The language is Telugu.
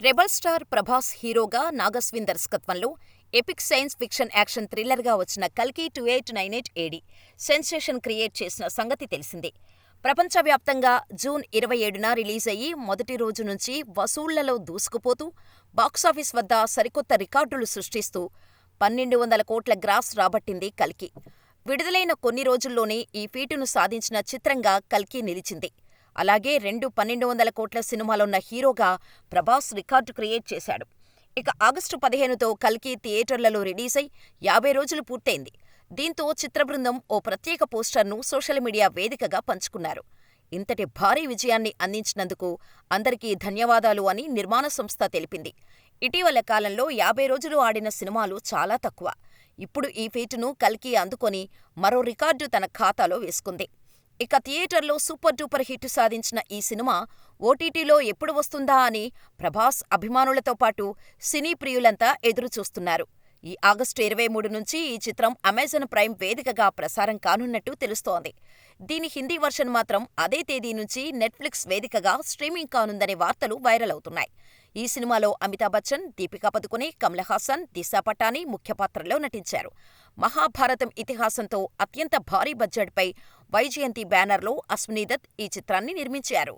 రెబల్ స్టార్ ప్రభాస్ హీరోగా, నాగస్విన్ దర్శకత్వంలో ఎపిక్ సైన్స్ ఫిక్షన్ యాక్షన్ థ్రిల్లర్గా వచ్చిన 'కల్కి 2898 ఏడీ' సెన్సేషన్ క్రియేట్ చేసిన సంగతి తెలిసిందే. ప్రపంచవ్యాప్తంగా జూన్ 27న రిలీజయి మొదటి రోజు నుంచి వసూళ్లలో దూసుకుపోతూ, బాక్సాఫీస్ వద్ద సరికొత్త రికార్డులు సృష్టిస్తూ 1,200 కోట్ల గ్రాస్ రాబట్టింది 'కల్కి'. విడుదలైన కొన్ని రోజుల్లోనే ఈ ఫీటును సాధించిన చిత్రంగా 'కల్కి' నిలిచింది. అలాగే 1,200 కోట్ల సినిమాలున్న హీరోగా ప్రభాస్ రికార్డు క్రియేట్ చేశాడు. ఇక ఆగస్టు 15తో 'కల్కి' థియేటర్లలో రిలీజై 50 రోజులు పూర్తయింది. దీంతో చిత్రబృందం ఓ ప్రత్యేక పోస్టర్ను సోషల్ మీడియా వేదికగా పంచుకున్నారు. ఇంతటి భారీ విజయాన్ని అందించినందుకు అందరికీ ధన్యవాదాలు అని నిర్మాణ సంస్థ తెలిపింది. ఇటీవల కాలంలో 50 రోజులు ఆడిన సినిమాలు చాలా తక్కువ. ఇప్పుడు ఈ ఫీటును 'కల్కి' అందుకొని మరో రికార్డు తన ఖాతాలో వేసుకుంది. ఇక థియేటర్లో సూపర్ డూపర్ హిట్ సాధించిన ఈ సినిమా ఓటీటీలో ఎప్పుడు వస్తుందా అని ప్రభాస్ అభిమానులతో పాటు సినీ ప్రియులంతా ఎదురుచూస్తున్నారు. ఈ ఆగస్టు 23 నుంచి ఈ చిత్రం అమెజాన్ ప్రైమ్ వేదికగా ప్రసారం కానున్నట్టు తెలుస్తోంది. దీని హిందీ వర్షన్ మాత్రం అదే తేదీ నుంచి నెట్ఫ్లిక్స్ వేదికగా స్ట్రీమింగ్ కానుందనే వార్తలు వైరల్ అవుతున్నాయి. ఈ సినిమాలో అమితాబ్ బచ్చన్, దీపికా పదుకొనె, కమల్ హాసన్, దిశా పటాని ముఖ్య పాత్రల్లో నటించారు. మహాభారతం ఇతిహాసంతో అత్యంత భారీ బడ్జెట్పై వైజయంతి బ్యానర్లో అశ్వనీ దత్ ఈ చిత్రాన్ని నిర్మించారు.